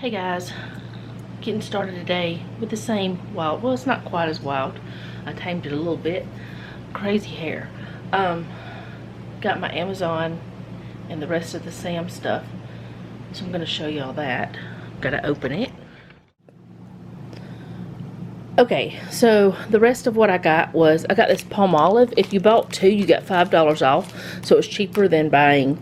Hey guys, getting started today with the same wild, well, it's not quite as wild, I tamed it a little bit, crazy hair. Got my Amazon and the rest of the Sam stuff, so I'm going to show you all that. Gotta open it. Okay, so the rest of what I got was, I got this Palmolive. If you bought two, you got $5 off, so it's cheaper than buying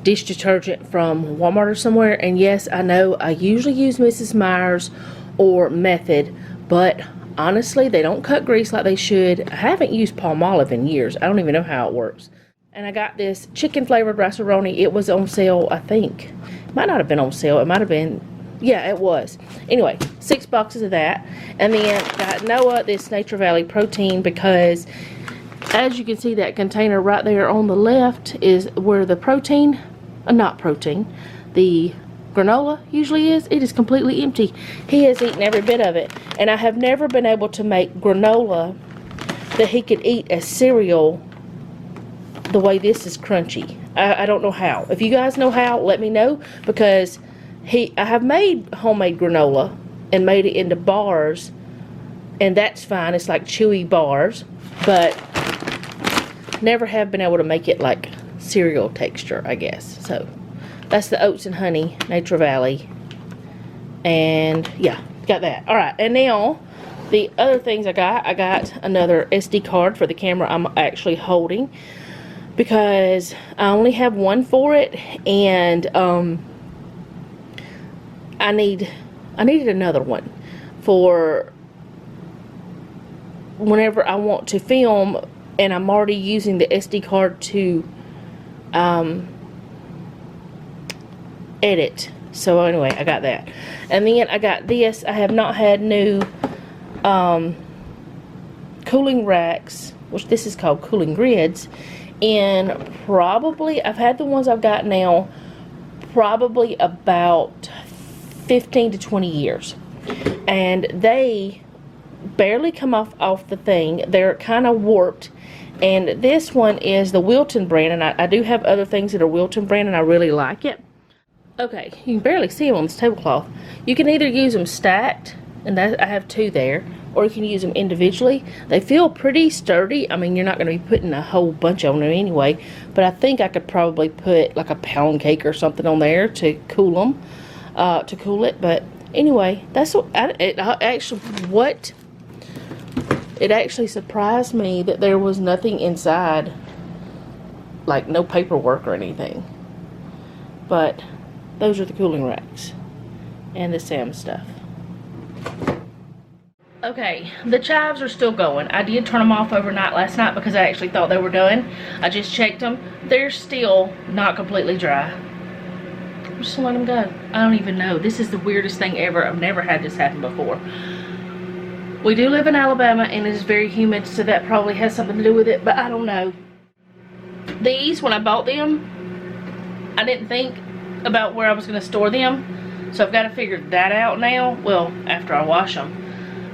dish detergent from Walmart or somewhere. And yes, I know I usually use Mrs. Meyer's or Method, but honestly they don't cut grease like they should. I haven't used Palmolive in years. I don't even know how it works. And I got this chicken flavored rice-a-roni. It was on sale, I think. It might not have been on sale. It might have been, yeah, it was. Anyway, 6 boxes of that. And then got Noah this Nature Valley protein, because as you can see, that container right there on the left is where the protein, not protein, the granola usually is. It is completely empty. He has eaten every bit of it. And I have never been able to make granola that he could eat as cereal the way this is crunchy. I don't know how. If you guys know how, let me know, because I have made homemade granola and made it into bars, and that's fine. It's like chewy bars, but never have been able to make it like cereal texture, I guess. So that's the oats and honey Nature Valley, and yeah, got that. All right, and now the other things I got another SD card for the camera I'm actually holding, because I only have one for it, and I needed another one for whenever I want to film, and I'm already using the SD card to edit. So anyway, I got that. And then I got this. I have not had new cooling racks, which this is called cooling grids, and probably, I've had the ones I've got now probably about 15 to 20 years, and they barely come off the thing. They're kind of warped. And this one is the Wilton brand, and I do have other things that are Wilton brand, and I really like it. Okay, you can barely see them on this tablecloth. You can either use them stacked, and I have 2 there, or you can use them individually. They feel pretty sturdy. I mean, you're not going to be putting a whole bunch on them anyway, but I think I could probably put like a pound cake or something on there to cool them, to cool it. But anyway, that's what it actually surprised me that there was nothing inside, like no paperwork or anything. But those are the cooling racks and the Sam stuff. Okay, the chives are still going. I did turn them off overnight last night because I actually thought they were done. I just checked them. They're still not completely dry. I'm just gonna let them go. I don't even know. This is the weirdest thing ever. I've never had this happen before. We do live in Alabama, and it is very humid, so that probably has something to do with it, but I don't know. These, when I bought them, I didn't think about where I was going to store them, so I've got to figure that out now. Well, after I wash them.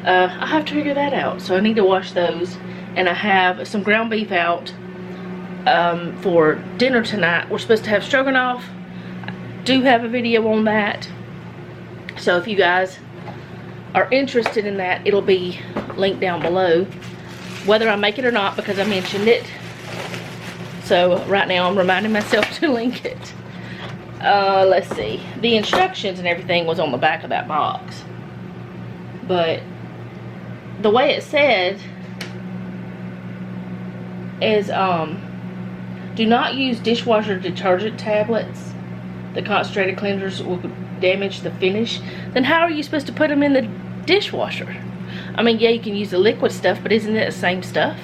I have to figure that out, so I need to wash those. And I have some ground beef out for dinner tonight. We're supposed to have stroganoff. I do have a video on that, so if you guys are interested in that, it'll be linked down below, whether I make it or not, because I mentioned it. So right now I'm reminding myself to link it. Let's see, the instructions and everything was on the back of that box, but the way it said is do not use dishwasher detergent tablets. The concentrated cleansers will damage the finish. Then how are you supposed to put them in the dishwasher? I mean, yeah, you can use the liquid stuff, but isn't it the same stuff?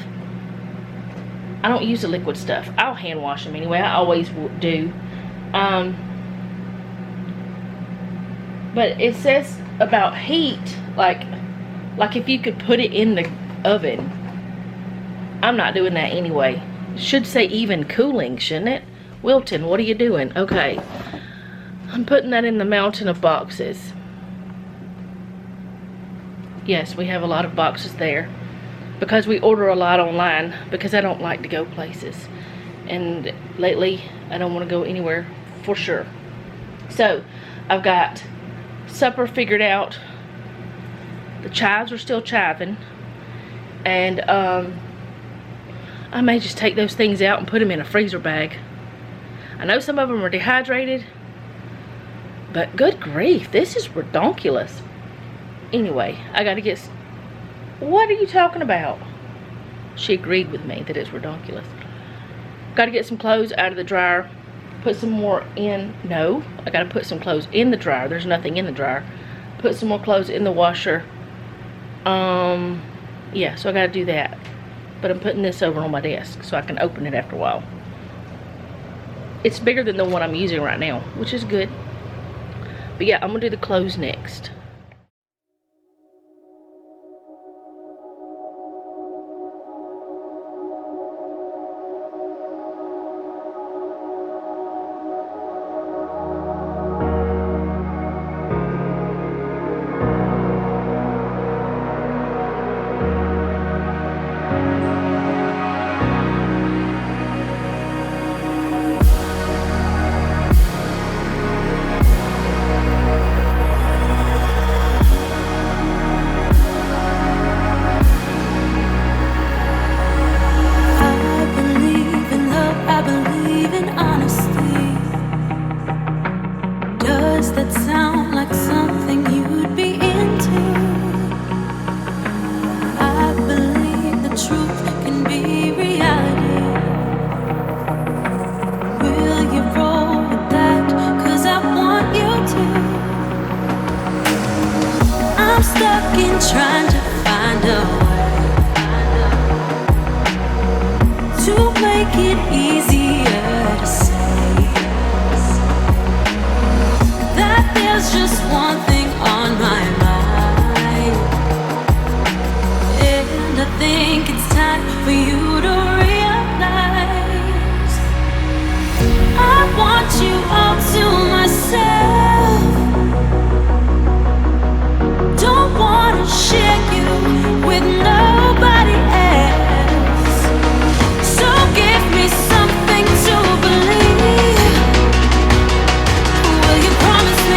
I don't use the liquid stuff. I'll hand wash them anyway. I always do. But it says about heat, like if you could put it in the oven. I'm not doing that anyway. It should say even cooling, shouldn't it? Wilton, what are you doing? Okay. I'm putting that in the mountain of boxes. Yes, we have a lot of boxes there, because we order a lot online, because I don't like to go places, and lately I don't want to go anywhere for sure. So I've got supper figured out. The chives are still chiving. And I may just take those things out and put them in a freezer bag. I know some of them are dehydrated, but good grief, this is redonkulous. Anyway, I gotta get... What are you talking about? She agreed with me that it's redonkulous. Gotta get some clothes out of the dryer. Put some more in... No, I gotta put some clothes in the dryer. There's nothing in the dryer. Put some more clothes in the washer. Yeah, so I gotta do that. But I'm putting this over on my desk so I can open it after a while. It's bigger than the one I'm using right now, which is good. But yeah, I'm gonna do the clothes next. Trying to find a way to make it easier to say that there's just one thing on my mind, and I think it's time for you to realize I want you all to myself. Don't wanna share you with nobody else. So give me something to believe. Will you promise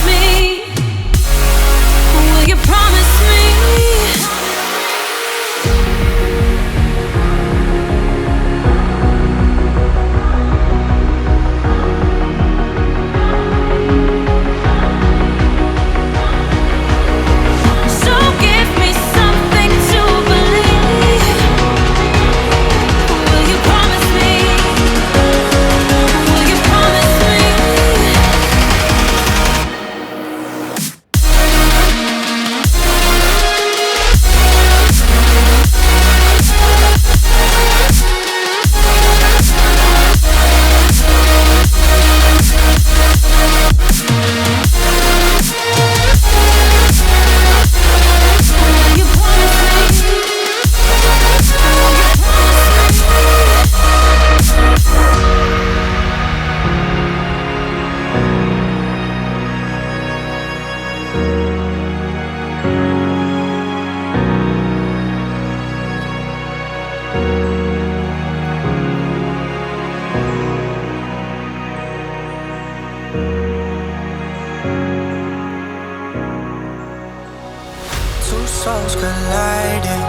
me? Will you promise me? souls colliding.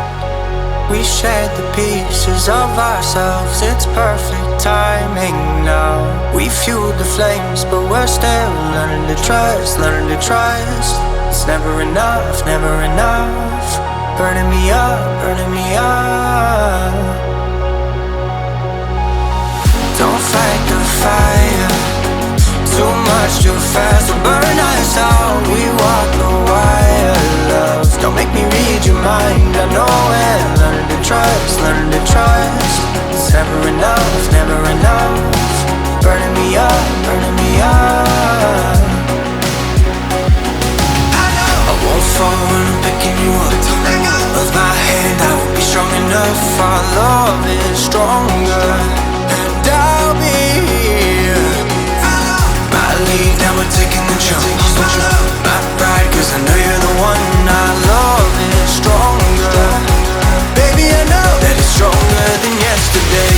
We shared the pieces of ourselves. It's perfect timing now. We fueled the flames, but we're still learning to trust, learning to trust. It's never enough, never enough. Burning me up, burning me up. Don't fight the fire. Too much, too fast to burn us out. We walk the wire, love. Don't make me read your mind. I know it. Learning to trust, learning to trust. It's never enough, never enough. Burning me up, burning me up. I won't fall when I'm picking you up. Of my hand, I won't be strong enough. Our love is stronger, and I'll be here. My lead, now we're taking the jump. My pride, cause I know you're the one. Our love is stronger. Baby, I know that it's stronger than yesterday.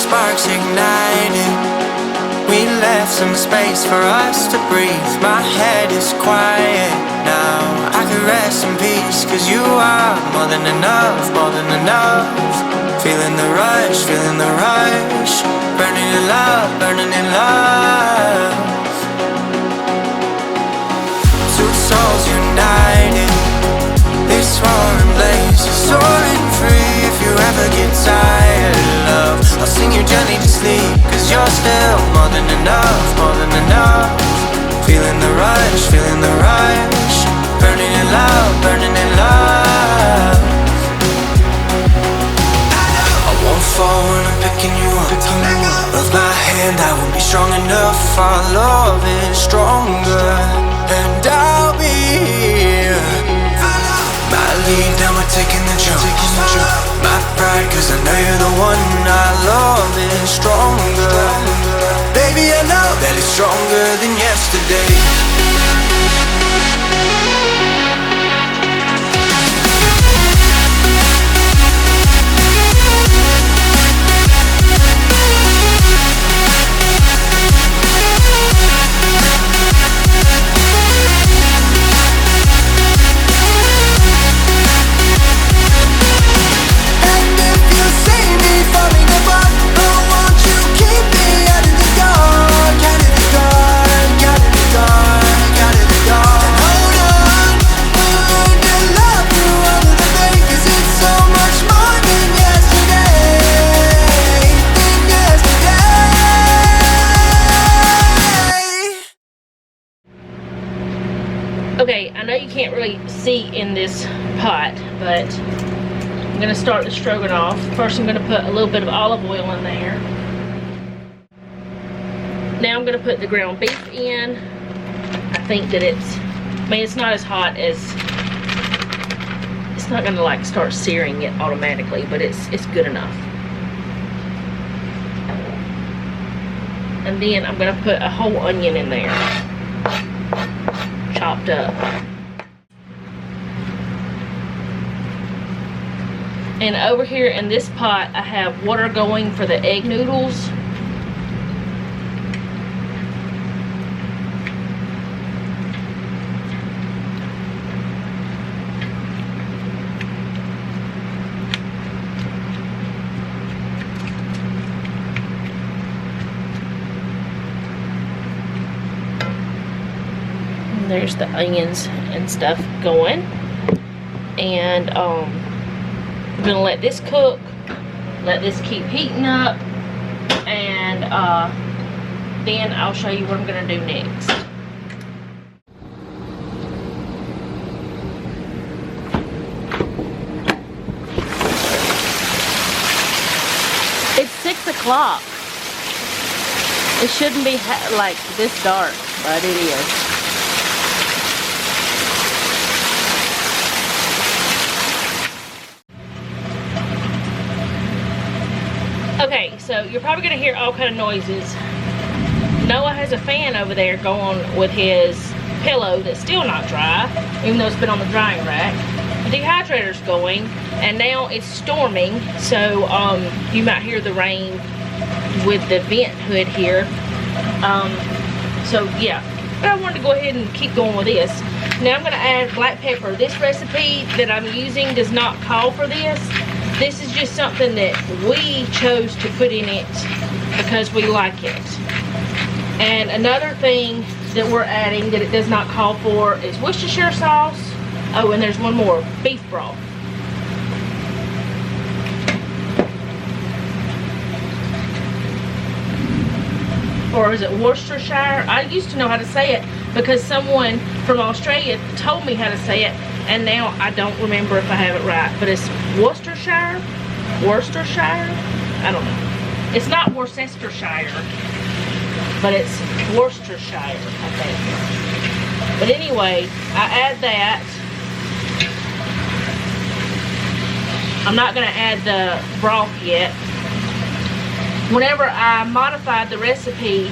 Sparks igniting. We left some space for us to breathe. My head is quiet now. I can rest in peace, cause you are more than enough, more than enough. Feeling the rush, feeling the rush. Burning in love, burning in love. Two souls united. This roaring blaze is soaring free. If you ever get tired, love, I'll sing you gently to sleep. Cause you're still more than enough, more than enough. Feeling the rush, feeling the rush. Burning in love, burning in love. I won't fall when I'm picking you up. Of my hand, I won't be strong enough. Our love is stronger, and I'll be here. My lead, now we're taking the jump. My pride, cause I know you're the one. Our love is stronger. Baby, I know that it's stronger than yesterday. Okay, I know you can't really see in this pot, but I'm gonna start the stroganoff. First, I'm gonna put a little bit of olive oil in there. Now I'm gonna put the ground beef in. I think that it's not as hot as, it's not gonna like start searing it automatically, but it's good enough. And then I'm gonna put a whole onion in there, chopped up. And over here in this pot, I have water going for the egg noodles. And there's the onions and stuff going. And I'm gonna let this cook, let this keep heating up, and then I'll show you what I'm gonna do next. It's 6 o'clock. It shouldn't be like this dark, but it is. Okay, so you're probably gonna hear all kind of noises. Noah has a fan over there going with his pillow that's still not dry, even though it's been on the drying rack. The dehydrator's going, and now it's storming, so you might hear the rain with the vent hood here. So yeah, but I wanted to go ahead and keep going with this. Now I'm gonna add black pepper. This recipe that I'm using does not call for this. This is just something that we chose to put in it because we like it. And another thing that we're adding that it does not call for is Worcestershire sauce. Oh, and there's one more, beef broth. Or is it Worcestershire? I used to know how to say it because someone from Australia told me how to say it, and now I don't remember if I have it right. But it's Worcestershire? Worcestershire? I don't know. It's not Worcestershire, but it's Worcestershire, I think. But anyway, I add that. I'm not going to add the broth yet. Whenever I modified the recipe,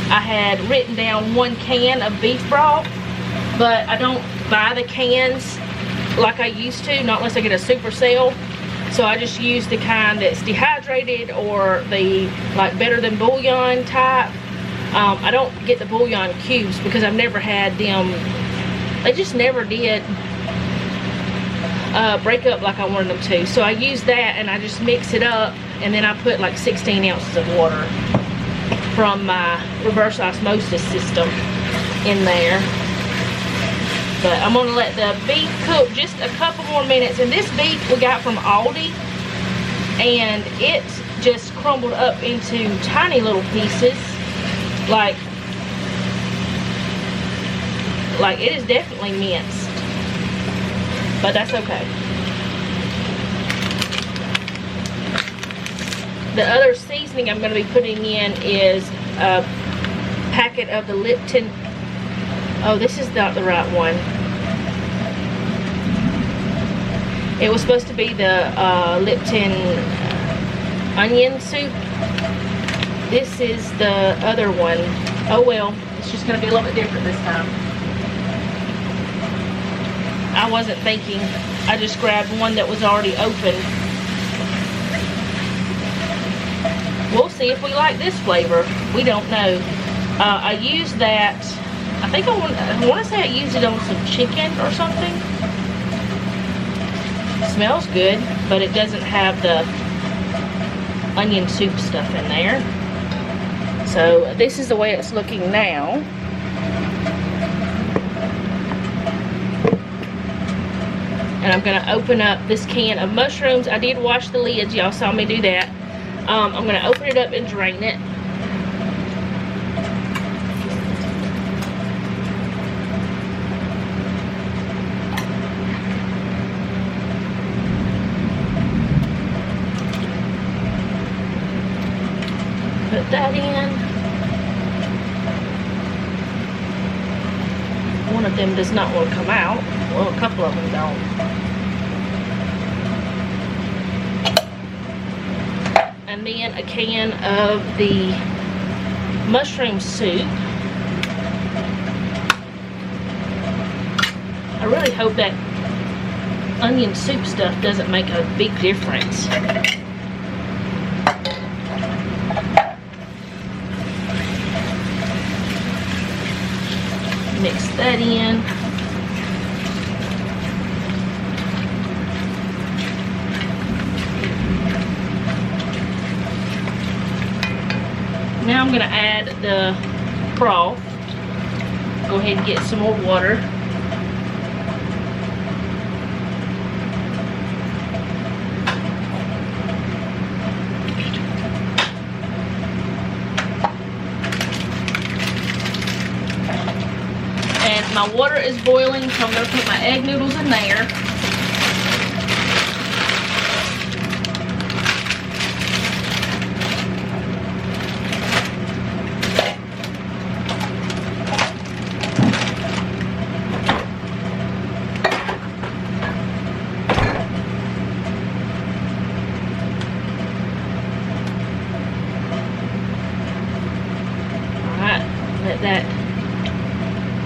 I had written down 1 can of beef broth, but I don't buy the cans like I used to, not unless I get a super sale. So I just use the kind that's dehydrated or the like better than bouillon type. I don't get the bouillon cubes because I've never had them. They just never did break up like I wanted them to. So I use that and I just mix it up, and then I put like 16 ounces of water from my reverse osmosis system in there. But I'm gonna let the beef cook just a couple more minutes. And this beef we got from Aldi, and it just crumbled up into tiny little pieces. Like it is definitely minced, but that's okay. The other seasoning I'm going to be putting in is a packet of the Lipton. Oh, this is not the right one. It was supposed to be the Lipton onion soup. This is the other one. Oh well, it's just going to be a little bit different this time. I wasn't thinking. I just grabbed one that was already open. We'll see if we like this flavor. We don't know. I used that. I think I want to say I used it on some chicken or something. It smells good, but it doesn't have the onion soup stuff in there. So this is the way it's looking now. And I'm going to open up this can of mushrooms. I did wash the lids. Y'all saw me do that. I'm going to open it up and drain it. Put that in. One of them does not want to come out. Well, a couple of them don't. And then a can of the mushroom soup. I really hope that onion soup stuff doesn't make a big difference. Mix that in. Now I'm going to add the broth. Go ahead and get some more water. And my water is boiling, so I'm going to put my egg noodles in there.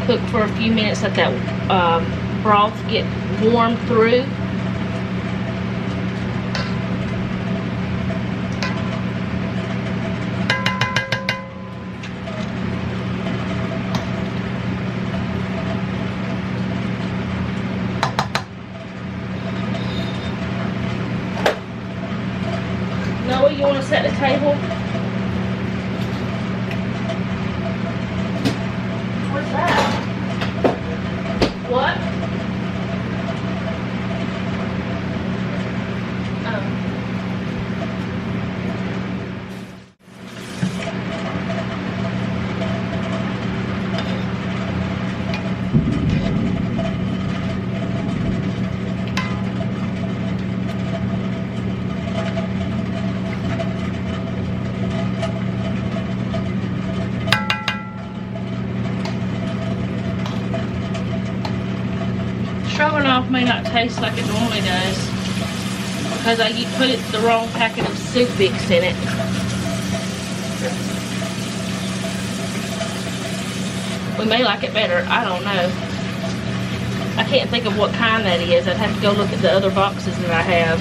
cook for a few minutes, let that broth get warm through. Noah, you want to set the table? What's that? What? Oh. Stroganoff may not taste like it normally does because I put the wrong packet of soup mix in it. We may like it better, I don't know. I can't think of what kind that is. I'd have to go look at the other boxes that I have.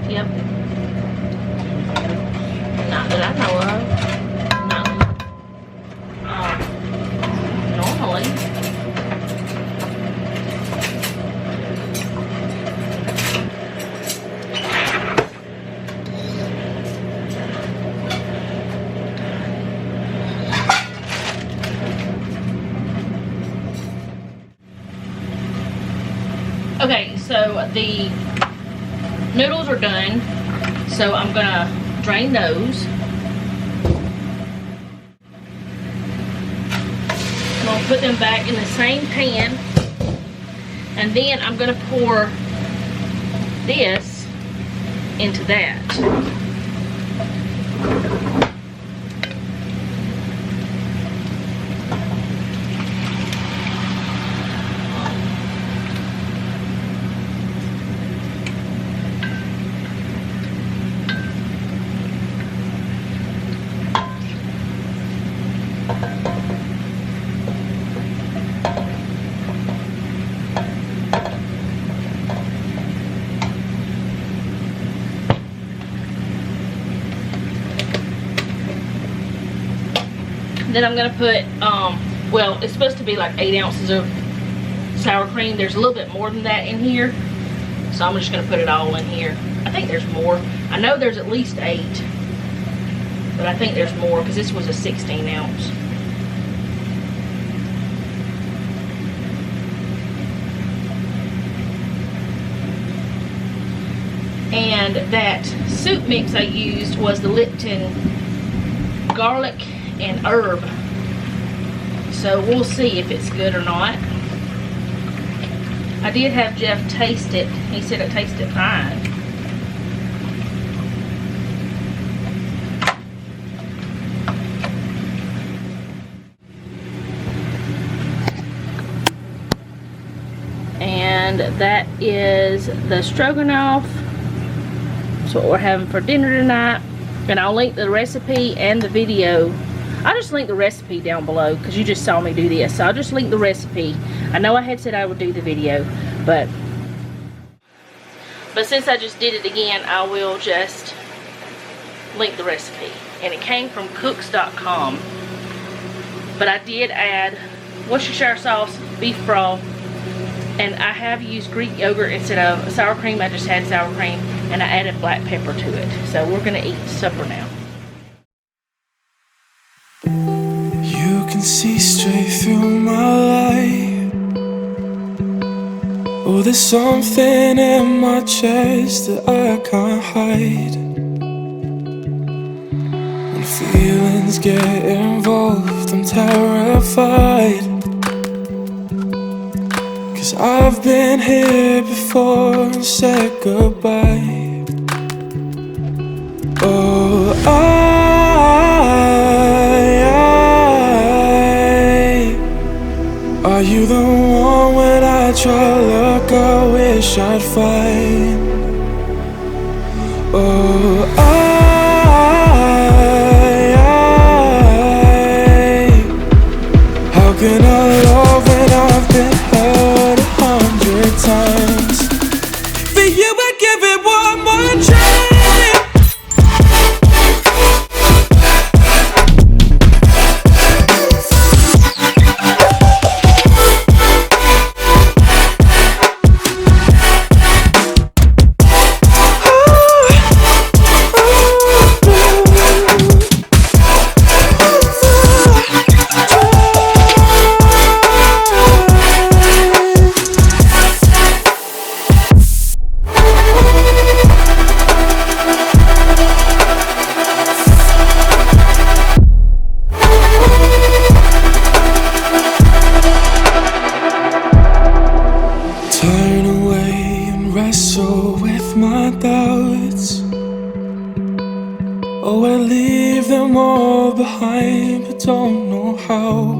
Yep. Not that I know of. No. Normally. Okay, so the noodles are done, so I'm gonna drain those. I'm gonna put them back in the same pan, and then I'm gonna pour this into that. Then I'm gonna put, well, it's supposed to be like 8 ounces of sour cream. There's a little bit more than that in here, so I'm just gonna put it all in here. I think there's more. I know there's at least 8, but I think there's more because this was a 16 ounce. And that soup mix I used was the Lipton garlic and herb, so we'll see if it's good or not. I did have Jeff taste it. He said it tasted fine. And that is the stroganoff. That's what we're having for dinner tonight. And I'll link the recipe and the video. I'll just link the recipe down below because you just saw me do this. So I'll just link the recipe. I know I had said I would do the video, but since I just did it again, I will just link the recipe. And it came from cooks.com. But I did add Worcestershire sauce, beef broth, and I have used Greek yogurt instead of sour cream. I just had sour cream, and I added black pepper to it. So we're gonna eat supper now. You can see straight through my life. Oh, there's something in my chest that I can't hide. When feelings get involved, I'm terrified. 'Cause I've been here before and said goodbye. Oh, Are you the one when I try luck I wish I'd find? Oh, how can I love when I've been hurt 100 times? For you I'd give it one more try. Turn away and wrestle with my doubts. Oh, I leave them all behind, but don't know how.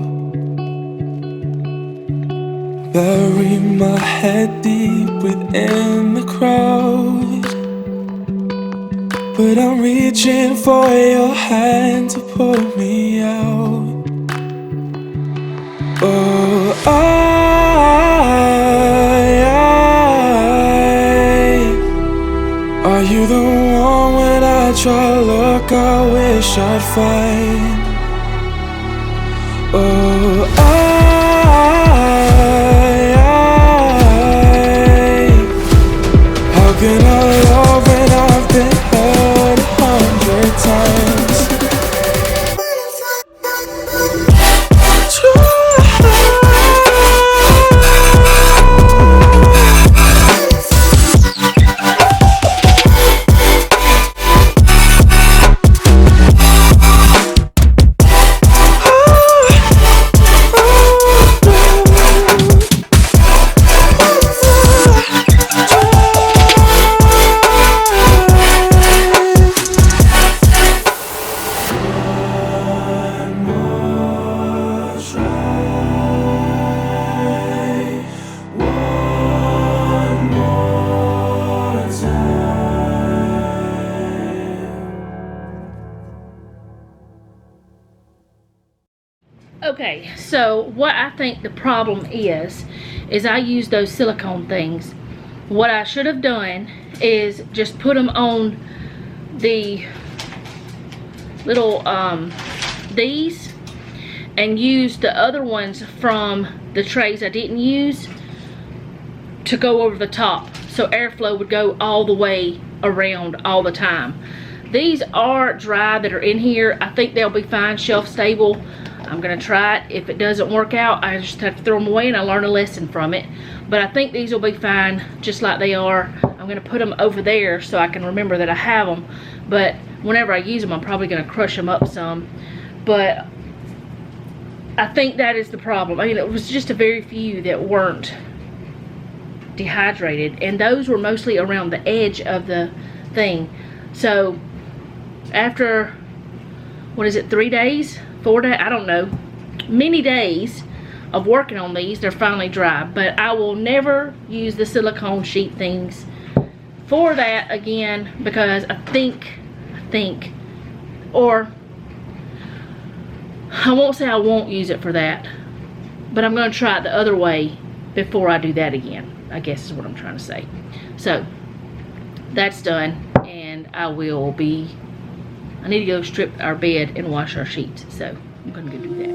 Bury my head deep within the crowd, but I'm reaching for your hand to pull me out. Oh, are you the one when I try luck I wish I'd find? Oh, how can I love when I've been hurt 100 times? Okay, so what I think the problem is I use those silicone things. What I should have done is just put them on the little these, and use the other ones from the trays I didn't use to go over the top, so airflow would go all the way around all the time. These are dry that are in here. I think they'll be fine, shelf stable. I'm gonna try it. If it doesn't work out, I just have to throw them away and I learn a lesson from it. But I think these will be fine just like they are. I'm gonna put them over there so I can remember that I have them. But whenever I use them, I'm probably gonna crush them up some. But I think that is the problem. I mean, it was just a very few that weren't dehydrated, and those were mostly around the edge of the thing. So after, what is it, 3 days? 4 days, I don't know, many days of working on these, they're finally dry. But I will never use the silicone sheet things for that again, because I think, or I won't say I won't use it for that, but I'm going to try it the other way before I do that again, I guess is what I'm trying to say. So that's done, and I need to go strip our bed and wash our sheets, so I'm gonna go do that.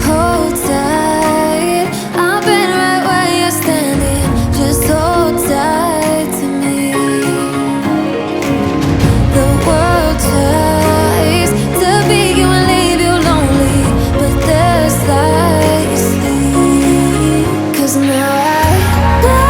Hold tight, I've been right where you're standing. Just hold tight to me. The world tries to be you and leave you lonely, but there's light you sleep. 'Cause now I know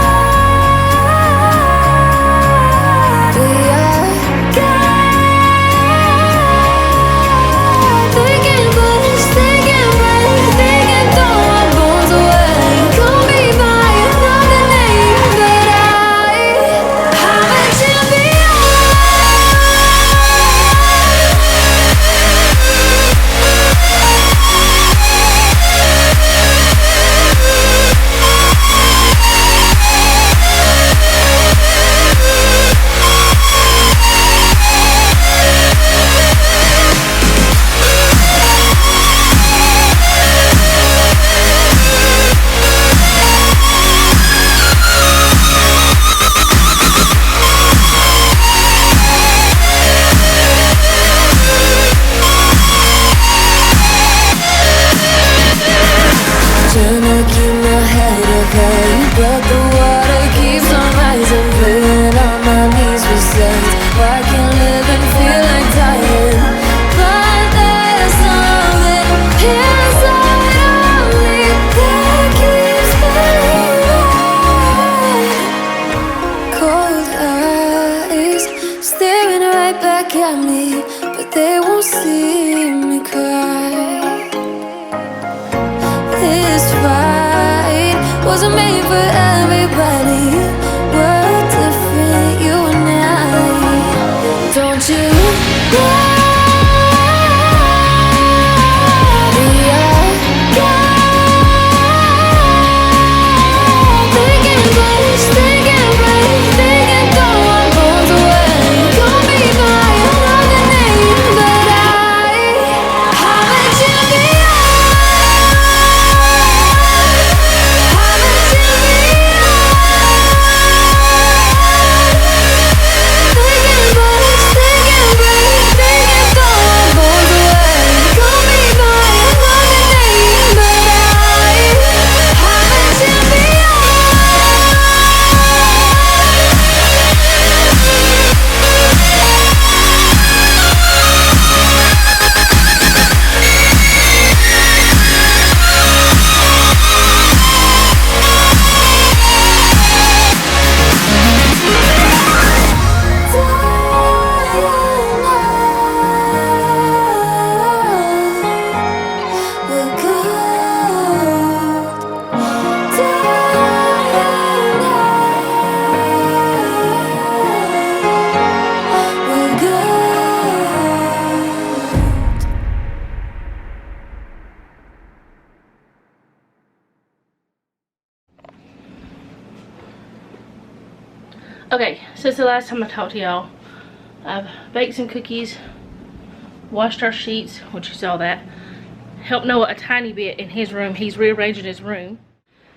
Trying to keep my head up high, but the water keeps on rising. Praying on my knees for signs. Why can't live and feel like dying? But there's something inside of me that keeps burning. Cold eyes staring right back at me, but they won't see me cry. This fight wasn't made for everybody. We're different, you and I. Don't you know? We are thinking place, thinking break, thinking throw our bones away. Call me by another name, but I'm a champion. Okay, since the last time I talked to y'all, I've baked some cookies, washed our sheets, which you saw that, helped Noah a tiny bit in his room. He's rearranging his room.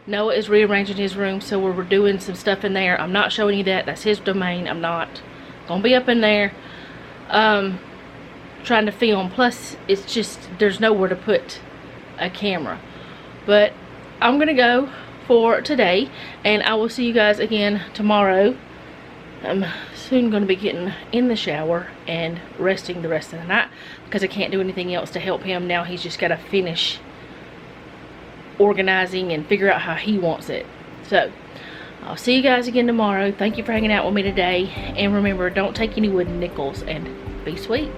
Noah is rearranging his room, so we're doing some stuff in there. I'm not showing you that. That's his domain. I'm not gonna be up in there trying to film. Plus, it's just, there's nowhere to put a camera. But I'm gonna go for today, and I will see you guys again tomorrow. I'm soon going to be getting in the shower and resting the rest of the night because I can't do anything else to help him. Now he's just got to finish organizing and figure out how he wants it. So I'll see you guys again tomorrow. Thank you for hanging out with me today, and remember, don't take any wooden nickels, and be sweet.